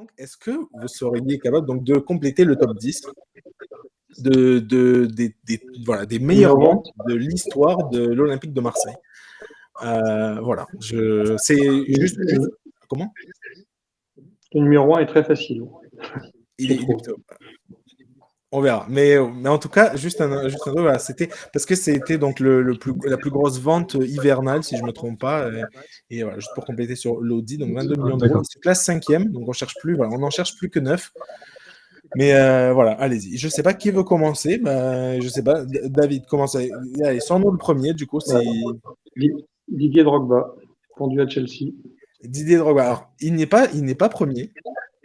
donc, est-ce que vous seriez capable donc, de compléter le top 10 des meilleures Numéro ventes de l'histoire de l'Olympique de Marseille? Voilà, c'est juste. Comment? Le numéro 1 est très facile. Il est On verra. Mais en tout cas, juste un truc, voilà, c'était parce que c'était donc la plus grosse vente hivernale, si je ne me trompe pas. Et voilà, juste pour compléter sur l'Audi, donc 22 millions d'euros. Il se classe 5e, donc on n'en cherche plus que 9. Mais voilà, allez-y. Je ne sais pas qui veut commencer. Je ne sais pas. David, commence. Allez, sans-nous le premier, du coup, c'est Didier Drogba, vendu à Chelsea. Didier Drogba. Alors, il n'est pas premier.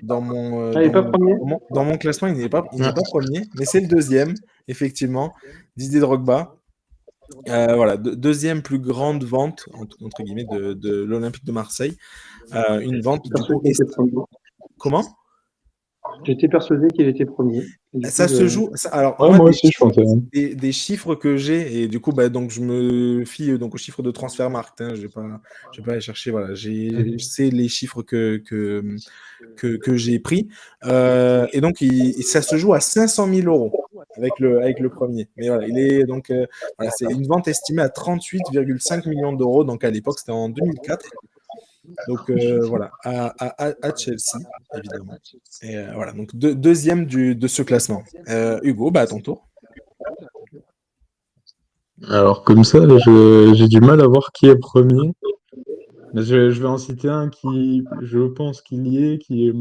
Dans mon, il n'est pas premier. dans mon classement, il n'est pas premier, mais c'est le deuxième, effectivement. Didier Drogba. Voilà, deuxième plus grande vente, entre guillemets, de l'Olympique de Marseille. Une vente, du coup. Comment? J'étais persuadé qu'il était premier. Ça se joue. Alors, moi aussi, je pensais. Des chiffres que j'ai, et du coup, donc, je me fie donc, aux chiffres de Transfermarkt. Je vais pas aller chercher. Voilà, c'est les chiffres que j'ai pris. Et donc, ça se joue à 500 000 euros avec le premier. Mais voilà, il est donc. Voilà, c'est une vente estimée à 38,5 millions d'euros. Donc, à l'époque, c'était en 2004. Donc voilà, à Chelsea, évidemment. Et voilà, donc deuxième de ce classement. Hugo, à ton tour. Alors comme ça, j'ai du mal à voir qui est premier. Mais je vais en citer un qui, je pense qu'il y est, qui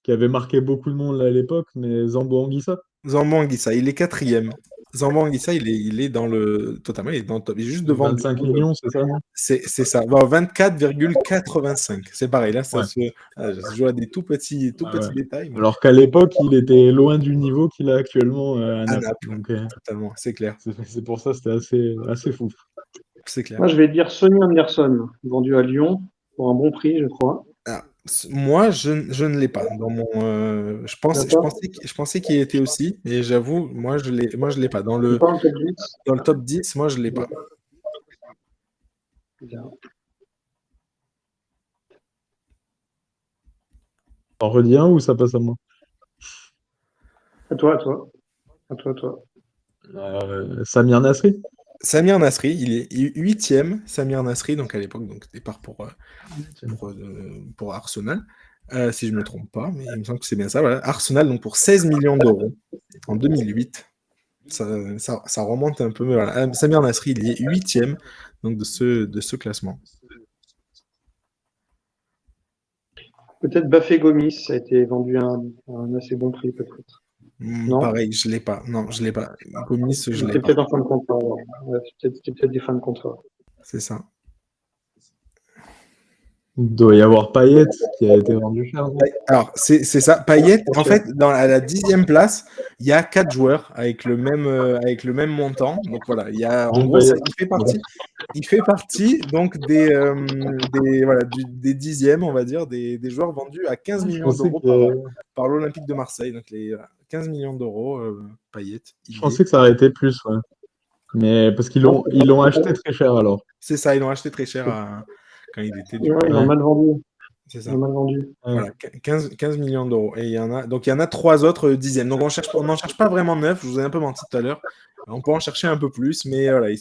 avait marqué beaucoup de monde à l'époque, mais Zambo Anguissa. Zambo Anguissa, il est 4e. Zambo Anguissa, il est dans le totalement, il est dans le top. Il est juste devant 25 millions, c'est ça, non? C'est ça. 24,85. C'est pareil, là, ça se joue à des tout petits détails. Mais... Alors qu'à l'époque, il était loin du niveau qu'il a actuellement à Naples. Donc, totalement, c'est clair. C'est pour ça, c'était assez fou. C'est clair. Moi, je vais dire Sonny Anderson, vendu à Lyon pour un bon prix, je crois. Moi, je ne l'ai pas. Dans mon, je pensais qu'il était aussi, mais j'avoue, moi, je l'ai pas. Dans le top 10, moi, je ne l'ai pas. On redit un ou ça passe à moi? À toi. Samir Nasri. Samir Nasri, il est 8e. Samir Nasri, donc à l'époque, donc départ pour Arsenal, si je ne me trompe pas, mais il me semble que c'est bien ça. Voilà. Arsenal, donc pour 16 millions d'euros en 2008. Ça remonte un peu. Mais voilà. Samir Nasri, il est 8e donc de ce classement. Peut-être Bafé Gomis, ça a été vendu à un assez bon prix, peut-être. Non. Pareil, je ne l'ai pas. Non, je ne l'ai pas. Gomis, je l'ai pas. C'était peut-être en fin de contrat. C'était peut-être des fins de contrat. C'est ça. Il doit y avoir Payet qui a été vendu cher. Alors, c'est ça. Payet, en fait, à la 10e place, il y a 4 joueurs avec le même montant. Donc voilà, il y a, en gros, il fait partie donc des 10e, on va dire, des joueurs vendus à 15 millions d'euros par l'Olympique de Marseille. Donc les 15 millions d'euros, Payet. Je pensais que ça aurait été plus, ouais. Mais parce qu'ils l'ont acheté très cher alors. C'est ça, ils l'ont acheté très cher quand il était Ils l'ont mal vendu. C'est ça. Ils l'ont mal vendu. Voilà, 15 millions d'euros. Et il y en a 3 autres 10e. Donc on n'en cherche pas vraiment 9. Je vous ai un peu menti tout à l'heure. On peut en chercher un peu plus, mais voilà, il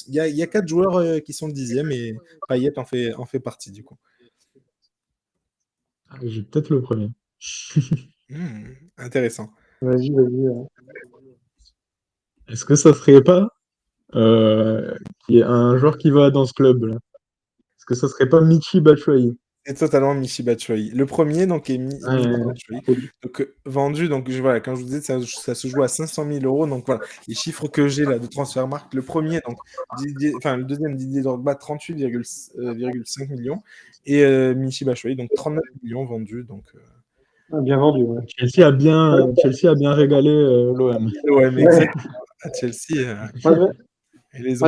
y a 4 joueurs qui sont 10e et Payet en fait partie du coup. J'ai peut-être le premier. Intéressant. Vas-y. Est-ce que ça serait pas qu'il y ait un joueur qui va dans ce club-là? Est-ce que ça serait pas Michy Batshuayi? C'est totalement Michy Batshuayi. Le premier, donc, est Michy Batshuayi. Donc, vendu, donc, voilà, quand je vous disais, ça se joue à 500 000 euros. Donc, voilà, les chiffres que j'ai là de Transfermarkt. Le premier, donc, le deuxième, Didier Drogba, 38,5 millions. Et Michy Batshuayi, donc, 39 millions vendus. Donc, bien vendu, ouais. Chelsea a bien régalé l'OM. Ouais, mais exactement. À Chelsea. Moi,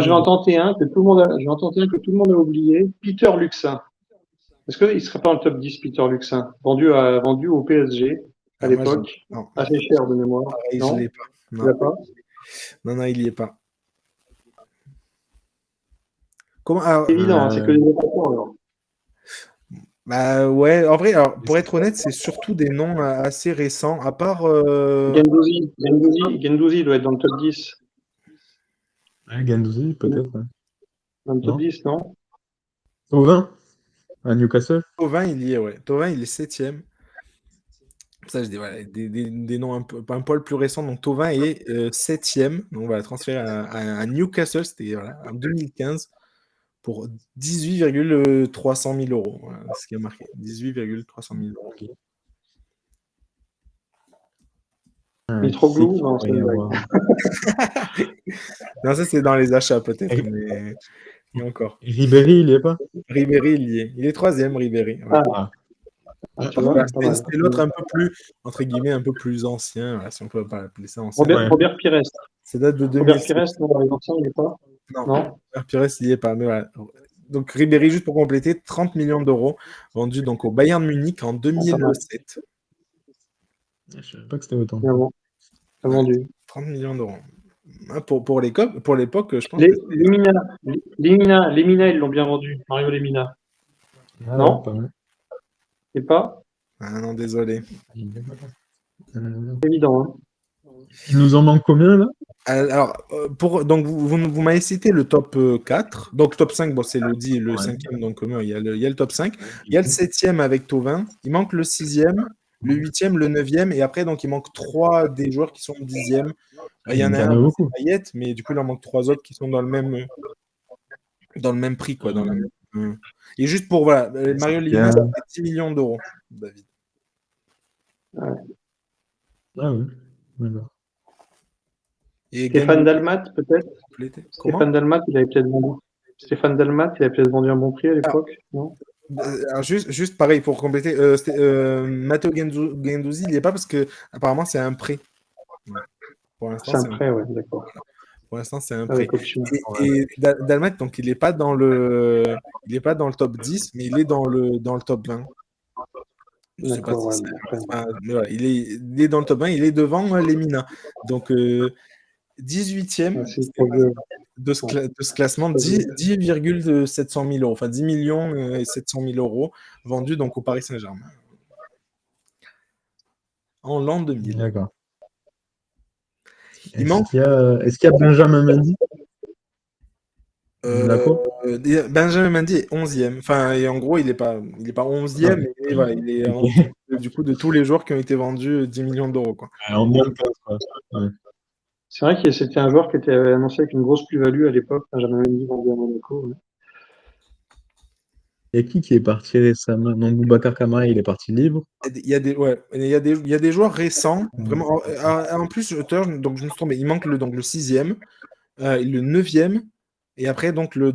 je vais en tenter un que tout le monde a oublié. Peter Luxin. Est-ce qu'il ne serait pas en top 10, Peter Luxin, vendu au PSG à l'époque, assez cher de mémoire. Pareil, non, je ne l'ai pas. Non, il n'y est pas. C'est évident, c'est que les attaquants alors. Bah ouais, en vrai, alors, pour être honnête, c'est surtout des noms assez récents, à part. Guendouzi doit être dans le top 10. Ouais, Guendouzi, peut-être. Ouais. Dans le top Non 10, non? Thauvin à Newcastle. Thauvin, il y est, ouais. Thauvin, il est 7e. Ça, je dis, voilà, des noms un poil plus récents. Donc, Thauvin est 7e. Donc, on va transférer à Newcastle. C'était voilà, en 2015 pour 18 300 000 euros. Voilà, ce qui a marqué. 18 300 000 euros. Mitroglou, non, c'est Non, ça, c'est dans les achats, peut-être. Mais il y a encore. Ribéry, il n'y est pas? Ribéry, il y est. Il est 3e, Ribéry. Ouais. Tu vois, c'est l'autre un peu plus, entre guillemets, un peu plus ancien, voilà, si on peut pas appeler ça ancien. Robert Pires. Ça date de 2000. Robert Pires, non, dans les anciens, il n'est pas. Non, Robert Pires, il n'y est pas. Mais voilà. Donc Ribéry, juste pour compléter, 30 millions d'euros vendus donc au Bayern Munich en 2007. Je ne savais pas que c'était autant. C'est vendu. 30 millions d'euros. Pour l'époque, je pense. Lemina, ils l'ont bien vendu. Mario Lemina. Ah, non, pas mal. C'est pas. Ah non, désolé. C'est évident. Hein. Il nous en manque combien là? Alors, donc vous m'avez cité le top 4. Donc, top 5, bon, c'est le 5e, donc il y a le top 5. Il y a le 7e avec Thauvin. Il manque le 6e, le 8e, le 9e. Et après, donc, il manque 3 des joueurs qui sont 10e. Il y en a un, beaucoup. Payet, mais du coup, il en manque 3 autres qui sont dans le même prix. Quoi, Et juste pour, voilà, Mario Lemina, ça fait 10 millions d'euros, David. Ouais. Ah oui, d'accord. Et Stéphane Dalmat, peut-être. Stéphane Dalmat, il avait peut-être vendu. Stéphane Dalmat, il avait peut-être vendu un bon prix à l'époque, non? Alors juste pareil, pour compléter, Matteo Guendouzi, il n'y est pas parce que apparemment c'est un prêt. Pour l'instant, c'est un prêt, ouais, d'accord. Pour l'instant, c'est un prêt. Et Dalmat, donc il n'est pas dans le top 10, mais il est dans le top 20. Je sais pas si mais voilà, il est dans le top 20, il est devant Lemina. Donc 18e de ce classement, 10,700 000 euros, enfin 10 millions et 700 000 euros vendus donc au Paris Saint-Germain en l'an 2000. D'accord. Est-ce qu'il y a Benjamin Mendy? Benjamin Mendy est 11e. Enfin, et en gros, il n'est pas 11e, mais voilà, il est en du coup de tous les joueurs qui ont été vendus 10 millions d'euros. Quoi. En moins de 15, quoi. Ouais. C'est vrai que c'était un joueur qui était annoncé avec une grosse plus-value à l'époque. Benjamin Mendy vendu à Monaco. Ouais. Il y a qui est parti récemment? Non, Boubacar Kamara, il est parti libre. Il y a des joueurs récents. Vraiment, en plus, donc, je me suis trompé. Il manque le 6e, le 9e, et après, donc, les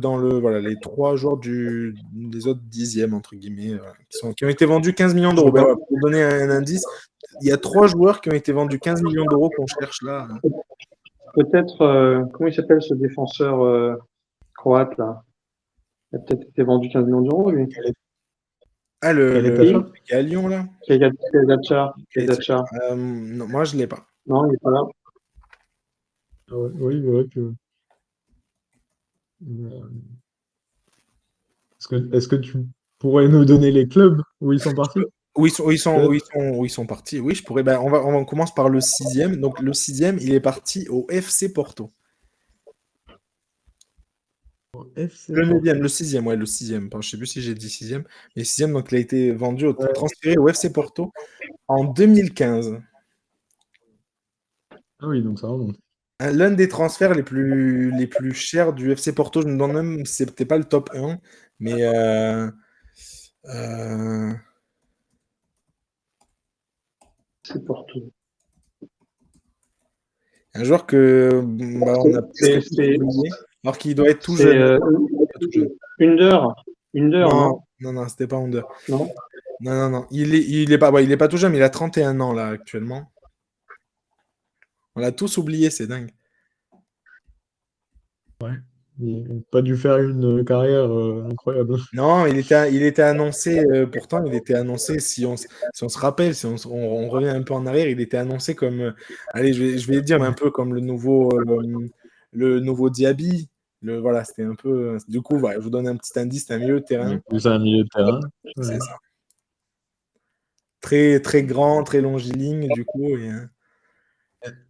3 joueurs des autres 10e, entre guillemets, qui ont été vendus 15 millions d'euros. Ben, pour donner un indice, il y a 3 joueurs qui ont été vendus 15 millions d'euros qu'on cherche là. Peut-être, comment il s'appelle ce défenseur croate là? Il a peut-être été vendu 15 millions d'euros, lui. Ah, le qui est à Lyon, là? Kegacha. Non, moi, je ne l'ai pas. Non, il n'est pas là. Oui, vrai que. Est-ce que tu pourrais nous donner les clubs où ils sont partis? Où ils sont partis. Oui, je pourrais. Ben, on commence par le 6e. Donc, le 6e, il est parti au FC Porto. Le 9e, le 6e, ouais, le 6e. Je ne sais plus si j'ai dit 6e. Mais 6e, donc il a été transféré au FC Porto en 2015. Ah oui, donc ça remonte. L'un des transferts les plus chers du FC Porto, je me demande même si c'était pas le top 1, mais C'est Porto. Un joueur que on a alors qu'il doit être tout jeune. Under, non, c'était pas Under. Non. Il est pas tout jeune, mais il a 31 ans là actuellement. On l'a tous oublié, c'est dingue. Ouais. Il n'a pas dû faire une carrière incroyable. Non, il était annoncé, pourtant il était annoncé, si on se rappelle, si on revient un peu en arrière, il était annoncé comme, allez, je vais dire, mais un peu comme le nouveau Diaby. Voilà, c'était un peu, du coup, voilà, je vous donne un petit indice, c'est un milieu de terrain. C'est un milieu de terrain. C'est ça. très, très grand, très longiligne, du coup.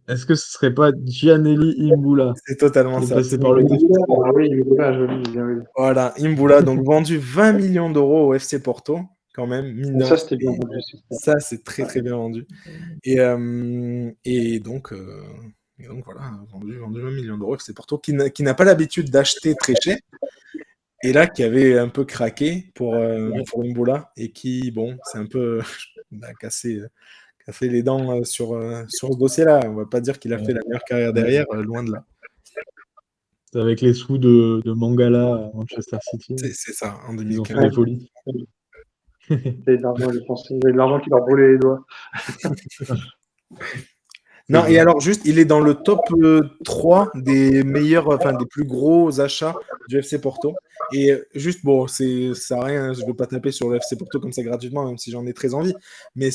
Est-ce que ce serait pas Gianelli Imbula C'est totalement qui est ça. passé par le TFC? Ah oui, Imbula, joli, bien oui. Voilà, Imbula, donc vendu 20 millions d'euros au FC Porto, quand même, mine de Ça, rien. c'était bien vendu. Ça, c'est très, très bien vendu. Et donc voilà, vendu 20 millions d'euros au FC Porto, qui n'a pas l'habitude d'acheter très cher, et là, qui avait un peu craqué pour Imbula, et qui, bon, c'est un peu cassé les dents sur ce dossier-là. On va pas dire qu'il a fait la meilleure carrière derrière, loin de là. C'est avec les sous de Mangala à Manchester City. C'est ça, en Ils ont 2015. fait des folies. J'ai de l'argent dépensé. J'ai de l'argent qui leur brûlait les doigts. Non, et alors juste, il est dans le top 3 des meilleurs, enfin des plus gros achats du FC Porto. Et juste, bon, ça sert à rien, je ne veux pas taper sur le FC Porto comme ça gratuitement, même si j'en ai très envie. Mais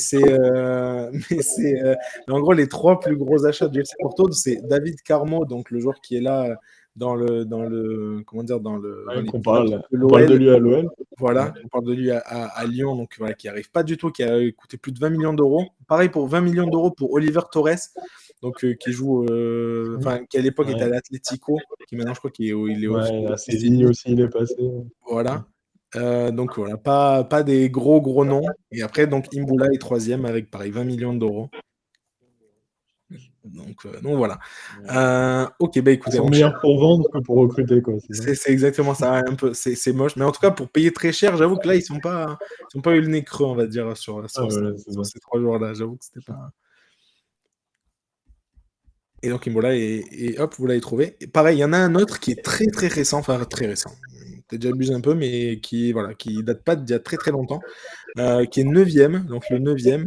en gros, les 3 plus gros achats du FC Porto, c'est David Carmo, donc le joueur qui est là dans comment dire, dans On parle de lui à l'OL. Voilà, on parle de lui à Lyon, donc voilà, qui arrive pas du tout, qui a coûté plus de 20 millions d'euros. Pareil pour 20 millions d'euros pour Oliver Torres, donc qui joue, qui à l'époque était à l'Atlético, qui maintenant je crois qu'il est à Séville aussi, il est passé. Voilà. Donc voilà, pas des gros noms. Et après, donc Imbula est 3e avec pareil 20 millions d'euros. Donc voilà. Ok, bah écoutez. Ils sont meilleurs pour vendre que pour recruter, quoi. C'est exactement ça, un peu. C'est moche. Mais en tout cas, pour payer très cher, j'avoue que là, ils sont pas eu le nez creux, on va dire, sur ces 3 joueurs-là. J'avoue que c'était pas. Et donc Imbola, et hop, vous l'avez trouvé. Et pareil, il y en a un autre qui est très très récent, enfin très récent. Peut-être déjà abusé un peu, mais qui date pas d'il y a très très longtemps, qui est 9e, donc le 9e.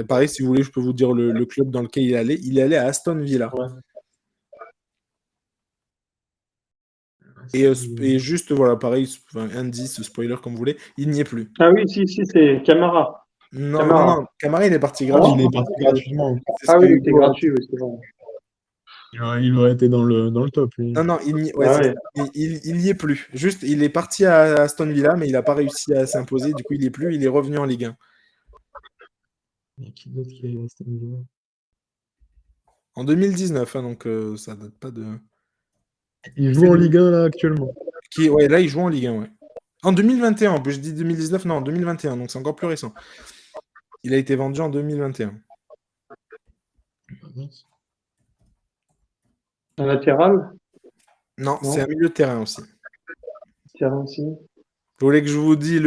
Pareil, si vous voulez, je peux vous dire le club dans lequel il est allé. Il est allé à Aston Villa. Ouais. Et juste, voilà, pareil, indice, spoiler, comme vous voulez, il n'y est plus. Ah oui, si, c'est Camara. Non, Camara, il est parti gratuitement. Il est parti gratuitement. Ah oui, il était gratuit, oui, c'est bon. Il aurait été dans le top, lui. Non, il n'y est plus. Juste, il est parti à Aston Villa, mais il n'a pas réussi à s'imposer. Du coup, il n'y est plus. Il est revenu en Ligue 1. Et qui d'autre qui est à Aston Villa ? En 2019, donc ça date pas de... Il joue en Ligue 1, là, actuellement. Là, il joue en Ligue 1, ouais. En 2021, je dis 2019, non, en 2021, donc c'est encore plus récent. Il a été vendu en 2021. Un latéral ? Non, c'est un milieu de terrain aussi. Terrain aussi. Vous voulez que je vous dise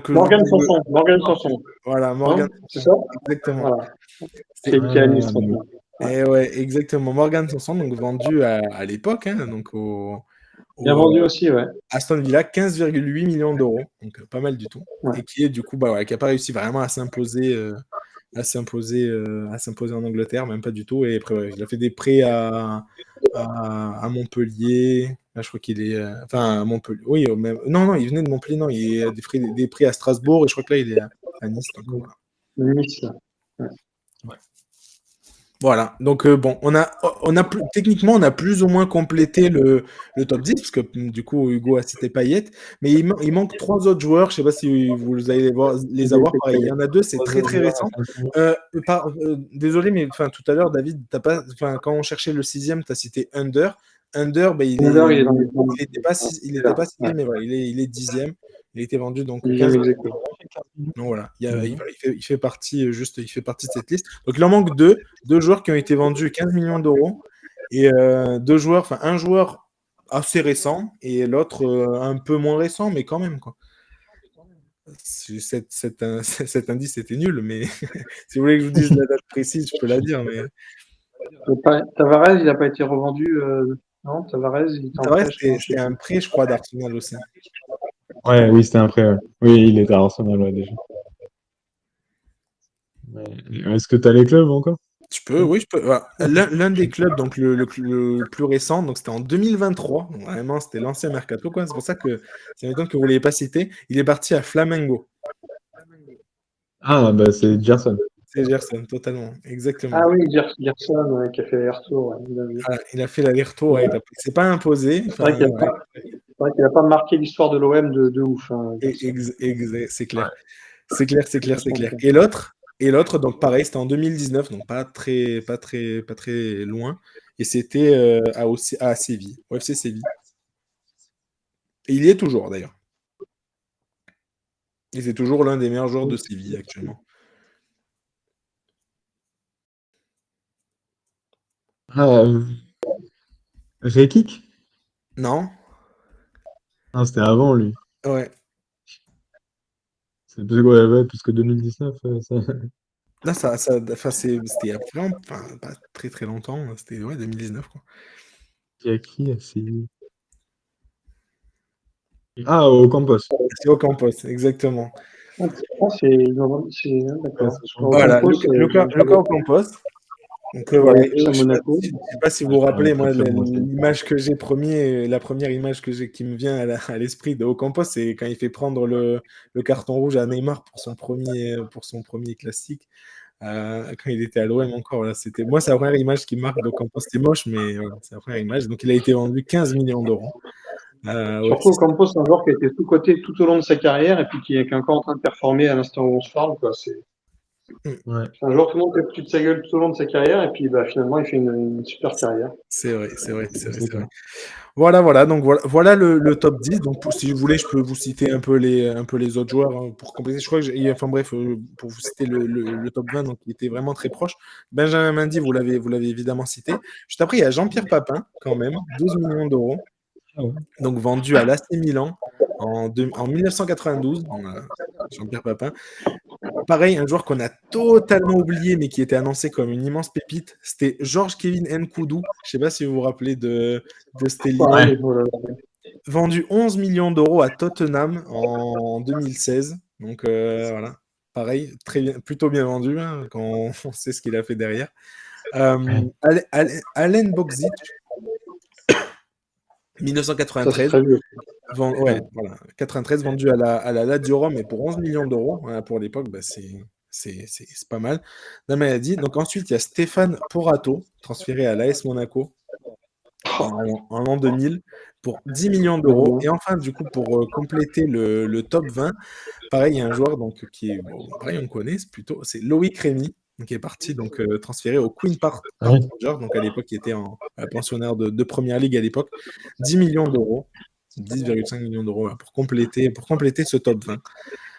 Morgan Sanson. Voilà, Morgan. C'est ça ? Exactement. Voilà. C'est le pianiste. Et ouais, exactement. Morgan Sanson, donc vendu à l'époque, donc bien vendu aussi, ouais. Aston Villa, 15,8 millions d'euros, donc pas mal du tout. Ouais. Et qui est du coup, qui n'a pas réussi vraiment à s'imposer en Angleterre, même pas du tout. Et après, il a fait des prêts à Montpellier. Là, je crois qu'il est, à Montpellier. Oui, même. Non, il venait de Montpellier. Non, il a des prêts à Strasbourg. Et je crois que là, il est à Nice. Donc, voilà. Nice. Ouais. Voilà, donc techniquement, on a plus ou moins complété le top 10, parce que du coup, Hugo a cité Payet, mais il manque 3 autres joueurs, je ne sais pas si vous allez les avoir, pareil, il y en a 2, c'est très très récent. Désolé, mais tout à l'heure, David, quand on cherchait le 6e, tu as cité Under, il n'était pas cité, mais voilà, il est 10e. Il a été vendu donc 15 euros. Donc voilà, il fait partie de cette liste. Donc il en manque deux joueurs qui ont été vendus 15 millions d'euros et un joueur assez récent et l'autre un peu moins récent, mais quand même quoi. Cet indice c'était nul, mais si vous voulez que je vous dise la date précise, je peux la dire. Mais Tavares, il n'a pas été revendu. Non, Tavares, c'était un prêt, je crois, d'Arsenal aussi. Oui, c'était un prêt. Ouais. Oui, il était à Arsenal déjà. Est-ce que tu as les clubs encore ? Oui, je peux. Voilà. L'un des clubs, donc le plus récent, donc c'était en 2023. Donc, vraiment, c'était l'ancien mercato, quoi. C'est pour ça que c'est étonnant que vous ne l'ayez pas cité. Il est parti à Flamengo. Ah, c'est Gerson. C'est Gerson, totalement, exactement. Ah oui, Gerson, qui a fait l'aller-retour. Il a fait l'aller-retour, c'est pas imposé. C'est vrai qu'il n'a pas marqué l'histoire de l'OM de ouf. C'est clair. C'est clair. Et l'autre, Et l'autre, donc pareil, c'était en 2019, donc pas très loin. Et c'était à Séville, au FC Séville. Et il y est toujours, d'ailleurs. Et c'est toujours l'un des meilleurs joueurs de Séville actuellement. Rekik? Non? Non, c'était avant lui. Ouais. C'est plus que 2019. Là, c'était il y a vraiment pas très très longtemps. C'était 2019, quoi. Il y a qui à Séville? Ah, au Campos. C'est au Campos, exactement. D'accord. Voilà, Lucas Ocampos. Donc voilà, je ne sais pas si vous vous rappelez, moi, l'image que j'ai la première image qui me vient à l'esprit de Ocampos, c'est quand il fait prendre le carton rouge à Neymar pour son premier classique, quand il était à l'OM encore. Voilà, c'est la première image qui me marque d'Ocampos. C'était moche, mais voilà, c'est la première image. Donc il a été vendu 15 millions d'euros. Surtout Ocampos, c'est un joueur qui a été sous-coté tout au long de sa carrière et puis qui est encore en train de performer à l'instant où on se parle. C'est un joueur, tout le monde fait plus de sa gueule tout au long de sa carrière et puis finalement il fait une super carrière. C'est vrai. Voilà, donc voilà le top 10. Donc si vous voulez, je peux vous citer un peu les autres joueurs, hein, pour compléter. Je crois que pour vous citer le top 20, donc qui était vraiment très proche. Benjamin Mendy, vous l'avez évidemment cité. Juste après, il y a Jean-Pierre Papin, quand même, 12 millions d'euros. Donc vendu à l'AC Milan en 1992. Jean-Pierre Papin. Pareil, un joueur qu'on a totalement oublié, mais qui était annoncé comme une immense pépite, c'était Georges Kevin Nkoudou. Je ne sais pas si vous vous rappelez de Stellini. Vendu 11 millions d'euros à Tottenham en 2016. Donc voilà, pareil, plutôt bien vendu, hein, quand on sait ce qu'il a fait derrière. Alen Boksic, 1993. Voilà, 93, vendu à la Lazio Rome, mais pour 11 millions d'euros. Voilà, pour l'époque, c'est pas mal. La maladie. Donc ensuite, il y a Stéphane Porato, transféré à l'AS Monaco en l'an 2000 pour 10 millions d'euros. Et enfin, du coup, pour compléter le top 20, pareil, il y a un joueur qui est, pareil, on connaît, c'est Loïc Rémy, qui est parti, transféré au Queen Park Rangers, donc à l'époque, qui était pensionnaire de Première Ligue à l'époque. 10 millions d'euros. 10,5 millions d'euros pour compléter ce top 20.